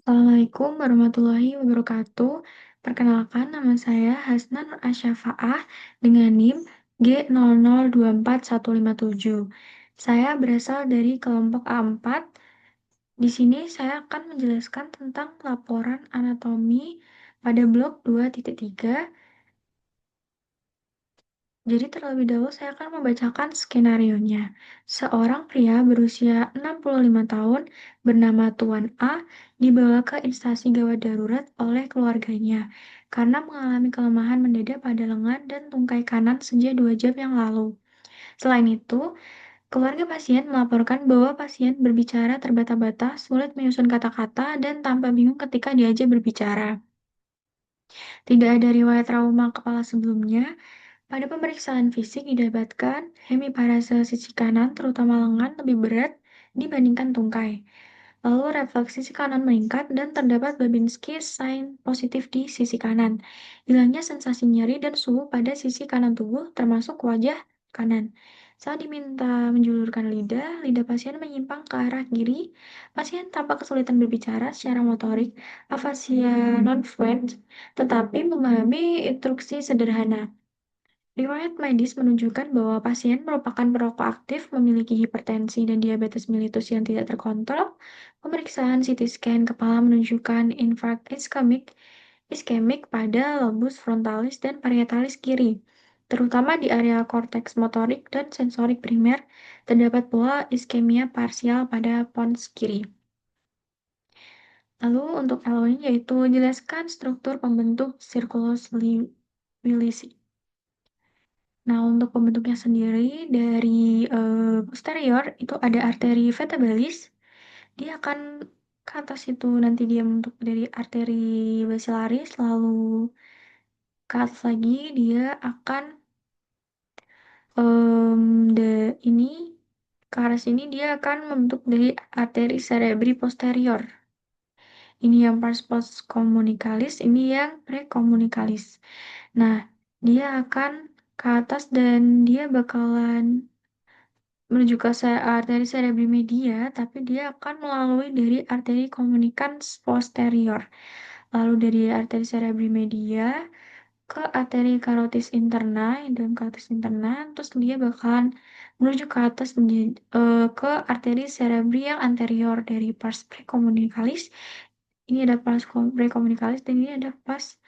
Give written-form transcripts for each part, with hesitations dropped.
Assalamualaikum warahmatullahi wabarakatuh. Perkenalkan, nama saya Hasna Nur Asyafaah dengan NIM G00245157. Saya berasal dari kelompok A4. Di sini saya akan menjelaskan tentang laporan anatomi pada blok 2.3. Jadi terlebih dahulu saya akan membacakan skenarionya. Seorang pria berusia 65 tahun bernama Tuan A dibawa ke instansi gawat darurat oleh keluarganya karena mengalami kelemahan mendadak pada lengan dan tungkai kanan sejak 2 jam yang lalu. Selain itu, keluarga pasien melaporkan bahwa pasien berbicara terbata-bata, sulit menyusun kata-kata, dan tampak bingung ketika diajak berbicara. Tidak ada riwayat trauma kepala sebelumnya. Pada pemeriksaan fisik didapatkan hemiparese sisi kanan, terutama lengan, lebih berat dibandingkan tungkai. Lalu refleks sisi kanan meningkat dan terdapat Babinski sign positif di sisi kanan. Hilangnya sensasi nyeri dan suhu pada sisi kanan tubuh, termasuk wajah kanan. Saat diminta menjulurkan lidah, lidah pasien menyimpang ke arah kiri. Pasien tampak kesulitan berbicara secara motorik, afasia non-fluent, tetapi memahami instruksi sederhana. Riwayat medis menunjukkan bahwa pasien merupakan perokok aktif, memiliki hipertensi dan diabetes mellitus yang tidak terkontrol. Pemeriksaan CT scan kepala menunjukkan infark iskemik pada lobus frontalis dan parietalis kiri, terutama di area korteks motorik dan sensorik primer. Terdapat pula iskemia parsial pada pons kiri. Lalu untuk LO-nya yaitu jelaskan struktur pembentuk sirkulus Willisi. Nah, untuk pembentuknya sendiri dari posterior itu ada arteri vertebralis. Dia akan ke atas itu nanti dia membentuk dari arteri basilaris, lalu ke atas lagi dia akan ini ke arah sini dia akan membentuk dari arteri cerebri posterior. Ini yang pars post communicalis, ini yang precomunicalis. Nah, dia akan ke atas dan dia bakalan menuju ke arteri cerebri media, tapi dia akan melalui dari arteri communicans posterior. Lalu dari arteri cerebri media ke arteri carotis interna, dalam carotis interna, terus dia bakalan menuju ke atas ke arteri cerebri yang anterior dari pars precomunicalis. Ini ada pars precomunicalis dan ini ada pars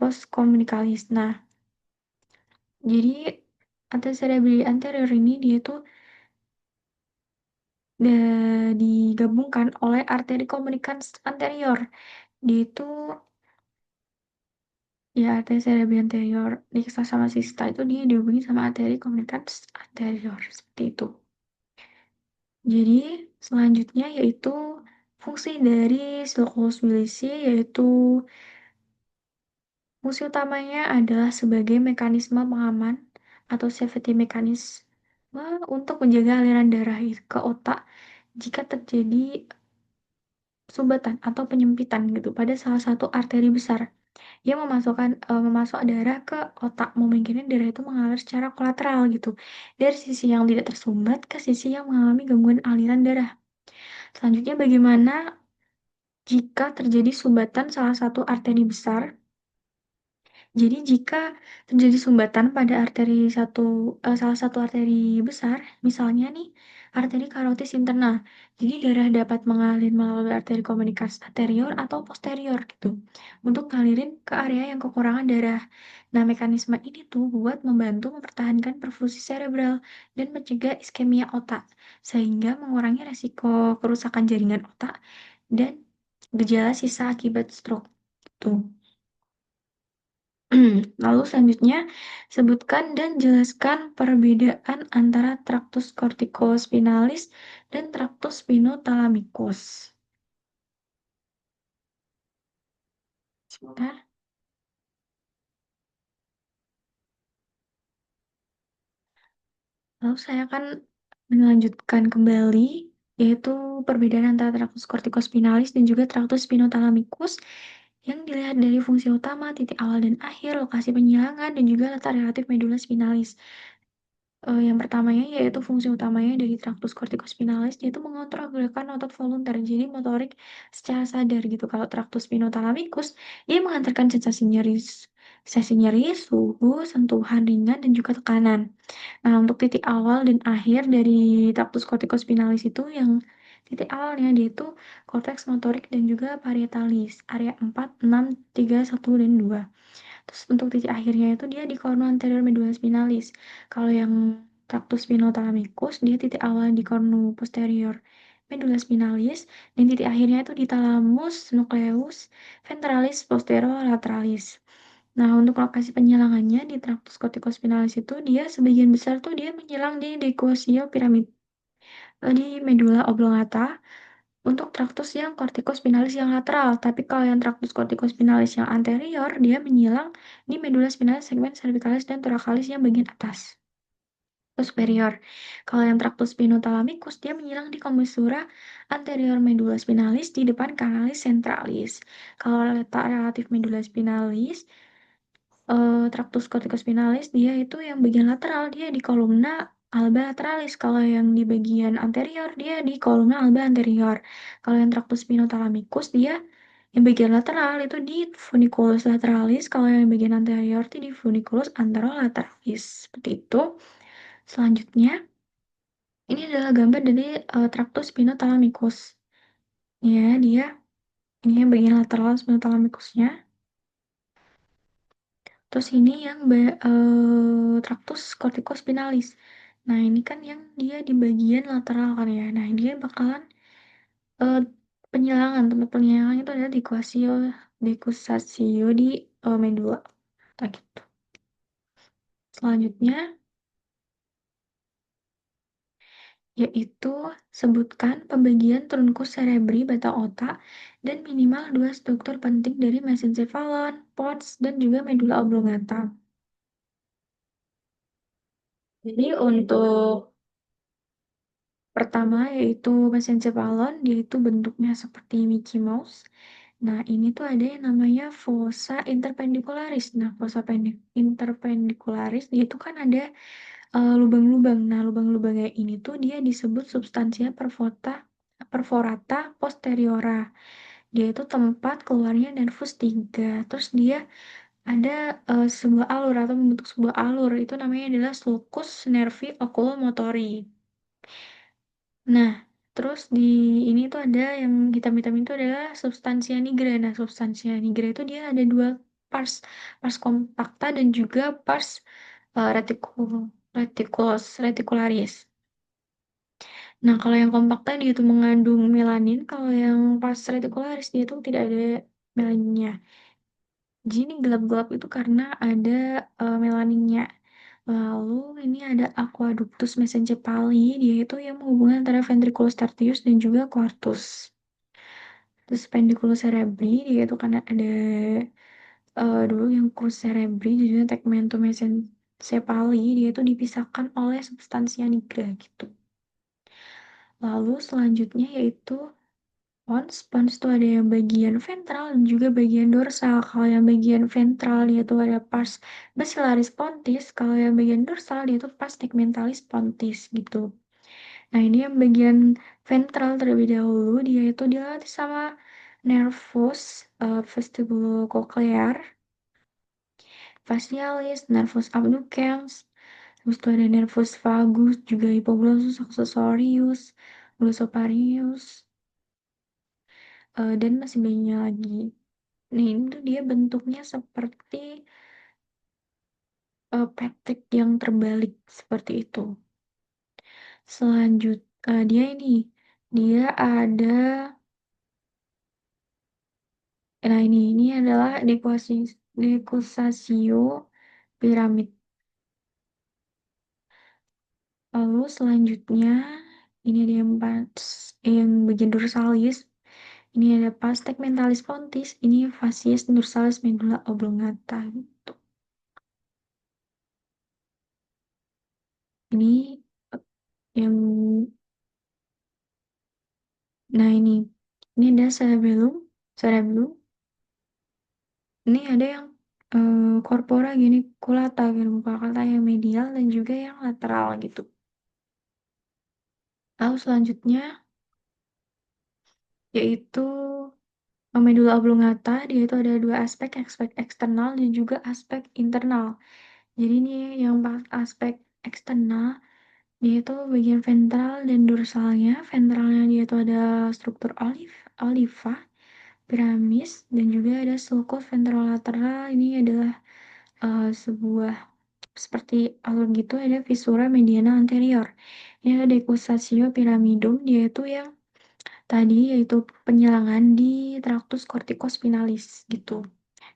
post communicalis. Nah, jadi arteri cerebri anterior ini dia tuh digabungkan oleh arteri communicans anterior. Dia itu ya arteri cerebri anterior di sama sista itu dia dihubungi sama arteri communicans anterior seperti itu. Jadi selanjutnya yaitu fungsi dari sulcus Willisi yaitu fungsi utamanya adalah sebagai mekanisme pengaman atau safety mechanism untuk menjaga aliran darah ke otak jika terjadi sumbatan atau penyempitan gitu pada salah satu arteri besar yang memasuk darah ke otak, memungkinkan darah itu mengalir secara kolateral gitu dari sisi yang tidak tersumbat ke sisi yang mengalami gangguan aliran darah. Selanjutnya bagaimana jika terjadi sumbatan salah satu arteri besar? Jadi jika terjadi sumbatan pada salah satu arteri besar, misalnya nih arteri karotis interna, jadi darah dapat mengalir melalui arteri komunikas anterior atau posterior gitu, untuk ngalirin ke area yang kekurangan darah. Nah, mekanisme ini tuh buat membantu mempertahankan perfusi cerebral dan mencegah iskemia otak, sehingga mengurangi resiko kerusakan jaringan otak dan gejala sisa akibat stroke. Tuh. Lalu selanjutnya, sebutkan dan jelaskan perbedaan antara traktus corticospinalis dan traktus spinothalamikus. Sebentar. Lalu saya akan melanjutkan kembali, yaitu perbedaan antara traktus corticospinalis dan juga traktus spinothalamikus yang dilihat dari fungsi utama, titik awal dan akhir, lokasi penyilangan, dan juga letak relatif medula spinalis. Yang pertamanya yaitu fungsi utamanya dari traktus corticospinalis, dia itu mengontrol gerakan otot volunter, jadi motorik secara sadar gitu. Kalau traktus spinothalamikus, dia mengantarkan sensasi nyeri, suhu, sentuhan ringan, dan juga tekanan. Nah, untuk titik awal dan akhir dari traktus corticospinalis itu yang titik awalnya dia itu korteks motorik dan juga parietalis, area 4, 6, 3, 1, dan 2. Terus untuk titik akhirnya itu dia di cornu anterior medulla spinalis. Kalau yang tractus spinothalamicus, dia titik awal di cornu posterior medulla spinalis, dan titik akhirnya itu di thalamus nucleus ventralis posterolaterales. Nah, untuk lokasi penyilangannya di tractus corticospinalis itu dia sebagian besar tuh dia menyilang di decussio piramid di medulla oblongata untuk traktus yang corticospinalis yang lateral, tapi kalau yang traktus corticospinalis yang anterior, dia menyilang di medulla spinalis segmen cervicalis dan thoracalis yang bagian atas atau superior. Kalau yang traktus spinothalamicus, dia menyilang di kommissura anterior medulla spinalis di depan canalis centralis. Kalau letak relatif medulla spinalis, traktus corticospinalis dia itu yang bagian lateral, dia di kolumna alba lateralis. Kalau yang di bagian anterior dia di kolumna alba anterior. Kalau yang traktus spinothalamicus dia yang bagian lateral itu di funiculus lateralis. Kalau yang bagian anterior itu di funiculus anterolateralis. Seperti itu. Selanjutnya ini adalah gambar dari traktus spinothalamicus. Ya, dia ini yang bagian lateral spinothalamicusnya. Terus ini yang traktus corticospinalis. Nah, ini kan yang dia di bagian lateral kan ya. Nah, dia bakalan eh, tempat penyilangan itu adalah decussatio di medulla. Nah, gitu. Selanjutnya yaitu sebutkan pembagian truncus cerebri batang otak dan minimal dua struktur penting dari mesencephalon, pons, dan juga medulla oblongata. Jadi untuk pertama yaitu mesencephalon, dia itu bentuknya seperti Mickey Mouse. Nah, ini tuh ada yang namanya fossa interpendicularis. Nah, interpendicularis dia itu kan ada lubang-lubang. Nah, lubang-lubangnya ini tuh dia disebut substansia perforata posteriora. Dia itu tempat keluarnya nervus 3. Terus dia ada sebuah alur atau membentuk sebuah alur. Itu namanya adalah sulcus nervi oculomotori. Nah, terus di ini tuh ada yang hitam-hitam itu adalah substansia nigra. Nah, substansia nigra itu dia ada dua pars, pars compacta dan juga pars reticularis. Nah, kalau yang compacta dia itu mengandung melanin, kalau yang pars reticularis dia itu tidak ada melaninnya. Jadi ini gelap-gelap itu karena ada melaninnya. Lalu ini ada aqueductus mesencepali, dia itu yang menghubungkan antara ventriculus tertius dan juga quartus. Terus pendiculus cerebri, dia itu kan ada dulu yang cruce cerebri, jadi tegmentum mesencepali, dia itu dipisahkan oleh substansia nigra gitu. Lalu selanjutnya yaitu pons. Pons itu ada yang bagian ventral dan juga bagian dorsal. Kalau yang bagian ventral dia itu ada pars bacillaris pontis. Kalau yang bagian dorsal dia itu pars tegmentalis pontis gitu. Nah, ini yang bagian ventral terlebih dahulu, dia itu dilatih sama nervus vestibulocochlear, facialis, nervus abducens, terus itu ada nervus vagus, juga hypoglossus accessorius, glossoparius, dan masih banyak lagi. Nah, ini tuh dia bentuknya seperti Patrick yang terbalik seperti itu. Selanjutnya dia ada. Nah, ini adalah decussatio piramid. Lalu selanjutnya ini ada yang bagian dorsalis. Ini ada pars tegmentalis pontis. Ini facies dorsalis medulla oblongata gitu. Ini yang nah ini ada cerebellum. Cerebellum. Ini ada yang corpora geniculata, geniculata yang medial dan juga yang lateral gitu. Lalu selanjutnya yaitu medula oblongata, dia itu ada dua aspek eksternal dan juga aspek internal. Jadi ini yang aspek eksternal, dia itu bagian ventral dan dorsalnya. Ventralnya dia itu ada struktur oliva, piramis, dan juga ada sulcus ventrolateral. Ini adalah sebuah seperti alur gitu, ada visura mediana anterior. Ini ada decussatio pyramidum, dia itu yang tadi yaitu penyelangan di tractus corticospinalis gitu.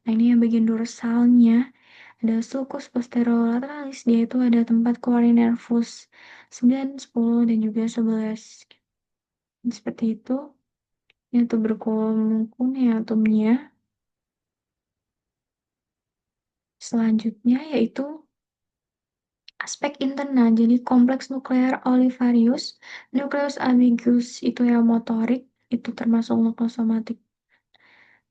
Nah, ini yang bagian dorsalnya ada sulcus posterolateralis, dia itu ada tempat keluarnya nervus 9, 10, dan juga 11. Seperti itu. Ini tuberculum cuneatumnya. Selanjutnya yaitu aspek internal, jadi kompleks nuklear olivarius, nukleus ambiguus itu yang motorik, itu termasuk nukleosomatik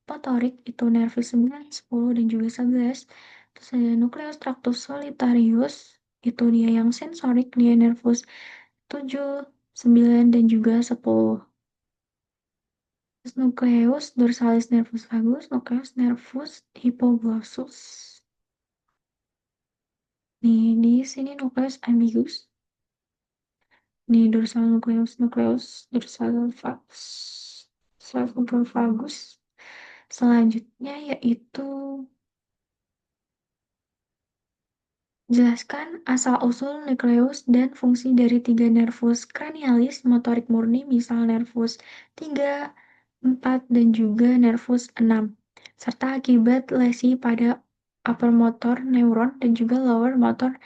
motorik, itu nervus 9, 10, dan juga 11. Terus ada nukleus tractus solitarius, itu dia yang sensorik, dia nervus 7, 9, dan juga 10. Terus nukleus dorsalis nervus vagus, nukleus nervus hypoglossus. Nih, di sini nukleus ambiguus. Nih, dorsal nukleus dorsal vagus. Vagus. Selanjutnya yaitu jelaskan asal-usul nukleus dan fungsi dari tiga nervus cranialis motorik murni, misal nervus 3, 4, dan juga nervus 6, serta akibat lesi pada upper motor neuron dan juga lower motor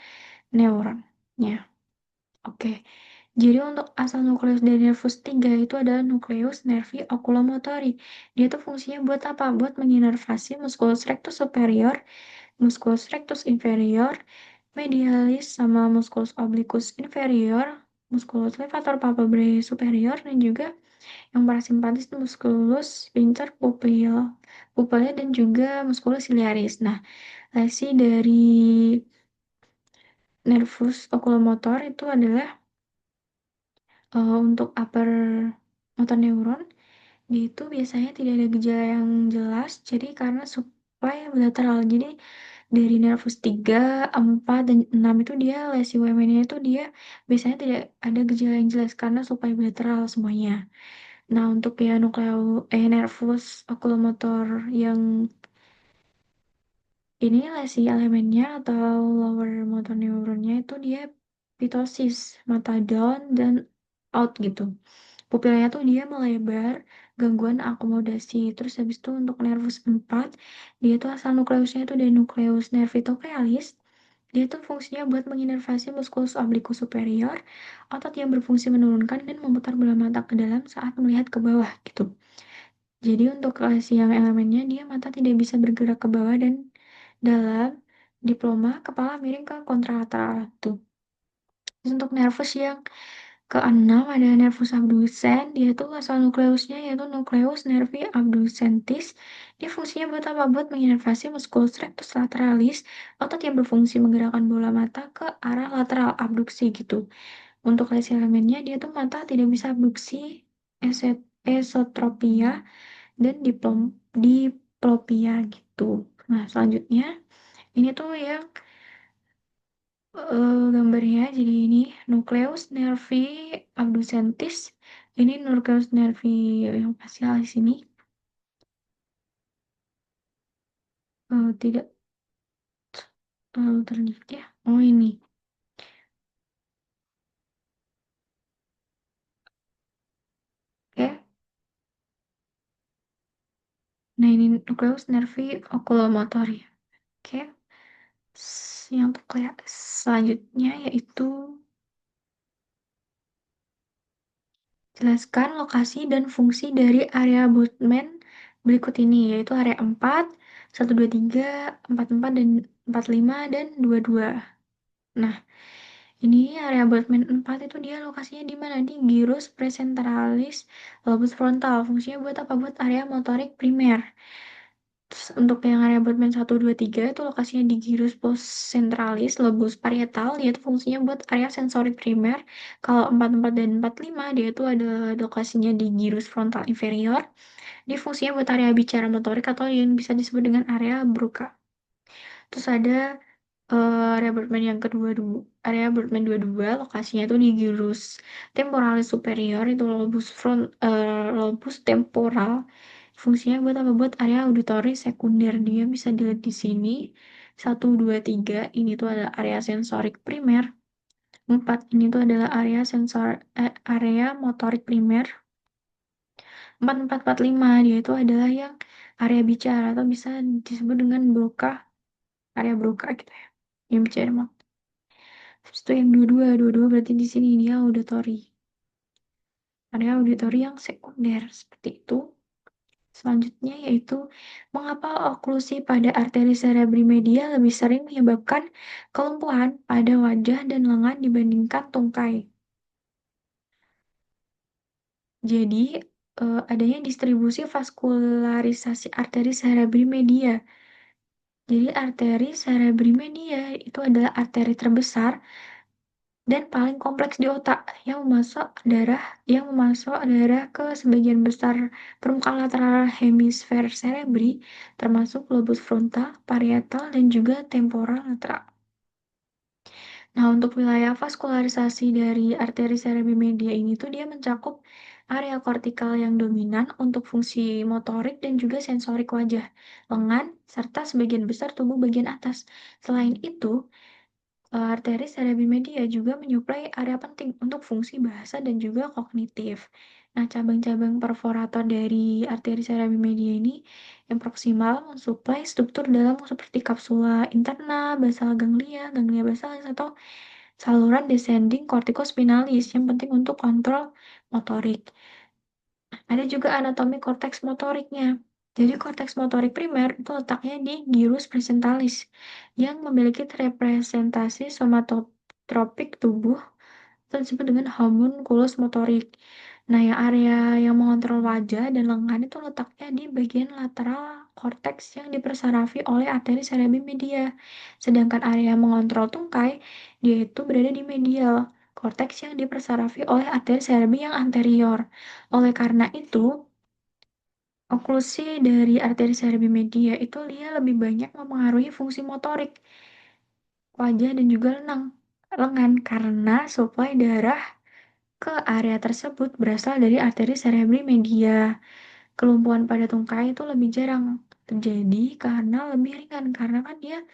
neuron. Ya, oke. Jadi untuk asal nukleus dari nervus 3 itu adalah nukleus nervi oculomotori. Dia tuh fungsinya buat apa? Buat menginervasi musculus rectus superior, musculus rectus inferior, medialis sama musculus obliquus inferior, musculus levator palpebrae superior, dan juga yang parasimpatis musculus sphincter pupilnya dan juga musculus ciliaris. Nah, lesi dari nervus oculomotor itu adalah untuk upper motor neuron, dia itu biasanya tidak ada gejala yang jelas, jadi karena supaya bilateral. Jadi dari nervus 3, 4, dan 6 itu dia lesi UMN-nya itu dia biasanya tidak ada gejala yang jelas karena supaya bilateral semuanya. Nah, untuk ya nervus oculomotor yang ini lesi elemennya atau lower motor neuronnya itu dia pitosis, mata down dan out gitu. Pupilnya tuh dia melebar, gangguan akomodasi. Terus habis itu untuk nervus 4, dia tuh asal nukleusnya itu dari nukleus nervitokealis. Dia tuh fungsinya buat menginervasi musculus obliquus superior, otot yang berfungsi menurunkan dan memutar bola mata ke dalam saat melihat ke bawah gitu. Jadi untuk lesi yang elemennya, dia mata tidak bisa bergerak ke bawah dan dalam diploma, kepala miring ke kontralateral tuh. Terus untuk nervus yang keenam ada nervus abducens, dia tuh asal nukleusnya yaitu nukleus nervi abducentis. Dia fungsinya buat apa? Buat menginervasi musculus rectus lateralis, otot yang berfungsi menggerakkan bola mata ke arah lateral abduksi gitu. Untuk lesi elemennya, dia tuh mata tidak bisa abduksi, esotropia, dan diplopia gitu. Nah, selanjutnya ini tuh yang gambarnya jadi ini nukleus nervi abducentis, ini nukleus nervi yang facialis ini tidak terlalu terlihat ya. Oh ini, oke. Nah ini nukleus nervi oculomotor ya. Oke. Yang kayak selanjutnya yaitu jelaskan lokasi dan fungsi dari area Boltzmann berikut ini, yaitu area 4, 1, 2, 3, 4, 4, dan 4, 5, dan 2, 2. Nah, ini area Boltzmann 4 itu dia lokasinya di mana? Di gyrus presenteralis lobus frontal. Fungsinya buat apa? Buat area motorik primer. Terus untuk yang area abutmen 1, 2, 3 itu lokasinya di gyrus postcentralis, lobus parietal, dia itu fungsinya buat area sensorik primer. Kalau 4, 4 dan 4, 5 dia itu ada lokasinya di gyrus frontal inferior. Dia fungsinya buat area bicara motorik atau yang bisa disebut dengan area Broca. Terus ada area Birdman yang kedua dulu, area Birdman 22 lokasinya itu di gyrus temporalis superior, itu lobus temporal. Fungsinya buat apa? Buat area auditory sekunder. Dia bisa dilihat di sini. 1, 2, 3 ini tuh adalah area sensorik primer. 4 ini tuh adalah area motorik primer. 4, 4, 4, 5 dia itu adalah yang area bicara atau bisa disebut dengan Broca, area Broca gitu ya. Yang bicara mah. Terus itu yang dua-dua berarti di sini dia auditory. Area auditory yang sekunder seperti itu. Selanjutnya yaitu mengapa oklusi pada arteri cerebri media lebih sering menyebabkan kelumpuhan pada wajah dan lengan dibandingkan tungkai. Jadi, adanya distribusi vaskularisasi arteri cerebri media. Jadi, arteri cerebri media itu adalah arteri terbesar dan paling kompleks di otak yang memasok darah ke sebagian besar permukaan lateral hemisfer cerebri, termasuk lobus frontal, parietal, dan juga temporal lateral. Nah, untuk wilayah vaskularisasi dari arteri cerebri media ini tuh dia mencakup area kortikal yang dominan untuk fungsi motorik dan juga sensorik wajah, lengan, serta sebagian besar tubuh bagian atas. Selain itu, arteri cerebri media juga menyuplai area penting untuk fungsi bahasa dan juga kognitif. Nah, cabang-cabang perforator dari arteri cerebri media ini yang proksimal mensuplai struktur dalam seperti kapsula interna, basal ganglia, ganglia basalis, atau saluran descending corticospinalis yang penting untuk kontrol motorik. Ada juga anatomi korteks motoriknya. Jadi korteks motorik primer itu letaknya di gyrus presentalis yang memiliki representasi somatotropik tubuh atau disebut dengan homunculus motorik. Nah, yang area yang mengontrol wajah dan lengan itu letaknya di bagian lateral korteks yang dipersarafi oleh arteri cerebri media. Sedangkan area yang mengontrol tungkai, dia itu berada di medial korteks yang dipersarafi oleh arteri cerebri yang anterior. Oleh karena itu, oklusi dari arteri cerebri media itu dia lebih banyak mempengaruhi fungsi motorik wajah dan juga lengan karena suplai darah ke area tersebut berasal dari arteri cerebri media. Kelumpuhan pada tungkai itu lebih jarang terjadi karena lebih ringan karena kan dia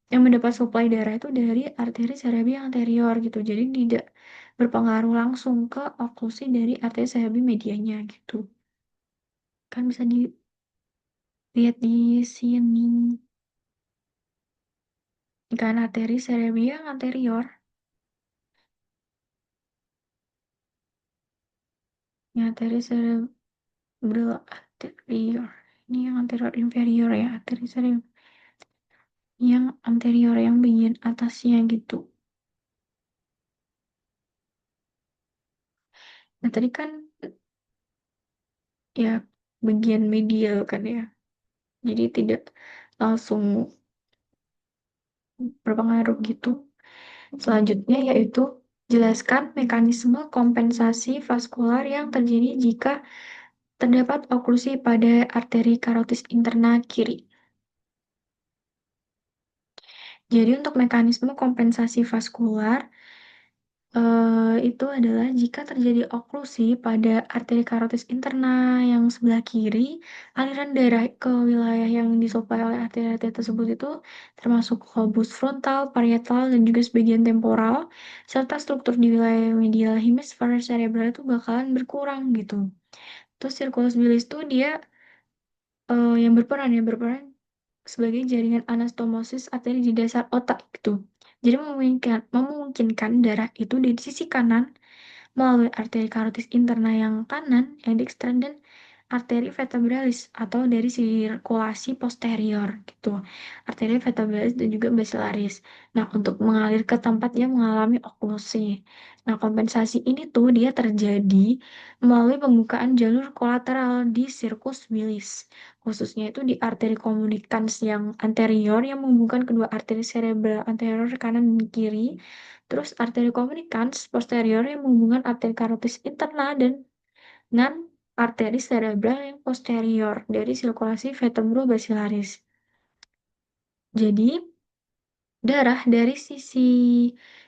yang mendapat suplai darah itu dari arteri cerebri anterior gitu. Jadi tidak berpengaruh langsung ke oklusi dari arteri cerebri medianya gitu. Kan bisa dilihat di sini. Kan arteri cerebri yang anterior, yang arteri cerebral anterior. Ini yang anterior inferior ya, arteri cerebral yang anterior yang bagian atasnya gitu. Nah, tadi kan ya bagian medial kan ya. Jadi tidak langsung berpengaruh gitu. Selanjutnya yaitu jelaskan mekanisme kompensasi vaskular yang terjadi jika terdapat oklusi pada arteri karotis interna kiri. Jadi untuk mekanisme kompensasi vaskular itu adalah jika terjadi oklusi pada arteri karotis interna yang sebelah kiri, aliran darah ke wilayah yang disuplai oleh arteri-arteri tersebut itu termasuk lobus frontal, parietal, dan juga sebagian temporal, serta struktur di wilayah medial hemisfer cerebral itu bakalan berkurang gitu. Terus sirkulus bilis itu dia yang berperan sebagai jaringan anastomosis arteri di dasar otak gitu. Jadi memungkinkan darah itu dari sisi kanan melalui arteri karotis interna yang kanan, yang dextran, dan arteri vertebralis atau dari sirkulasi posterior gitu. Arteri vertebralis dan juga basilaris. Nah, untuk mengalir ke tempat yang mengalami oklusi. Nah, kompensasi ini tuh dia terjadi melalui pembukaan jalur kolateral di sirkus Willis. Khususnya itu di arteri komunikans yang anterior yang menghubungkan kedua arteri cerebral anterior kanan dan kiri. Terus arteri komunikans posterior yang menghubungkan arteri karotis interna dan dengan arteri cerebral yang posterior dari sirkulasi vertebrobasilaris. Jadi, darah dari sisi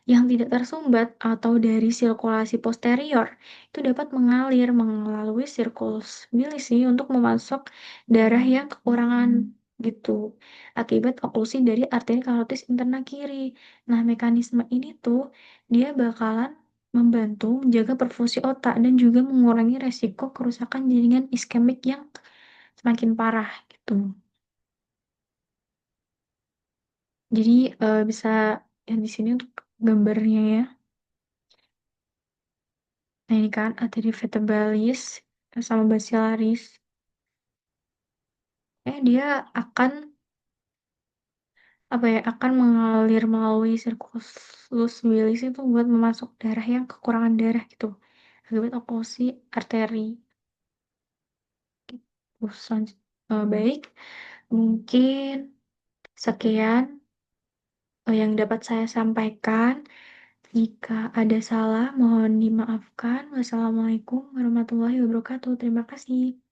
yang tidak tersumbat atau dari sirkulasi posterior itu dapat mengalir melalui sirkus bilisi untuk memasok darah yang kekurangan gitu akibat oklusi dari arteri karotis interna kiri. Nah, mekanisme ini tuh dia bakalan membantu menjaga perfusi otak dan juga mengurangi resiko kerusakan jaringan iskemik yang semakin parah gitu. Jadi bisa yang di sini untuk gambarnya ya. Nah ini kan arteri vertebralis sama basilaris. Dia akan apa ya akan mengalir melalui sirkulus bilis itu buat memasok darah yang kekurangan darah gitu akibat oklusi arteri. Baik, mungkin sekian yang dapat saya sampaikan. Jika ada salah, mohon dimaafkan. Wassalamualaikum warahmatullahi wabarakatuh. Terima kasih.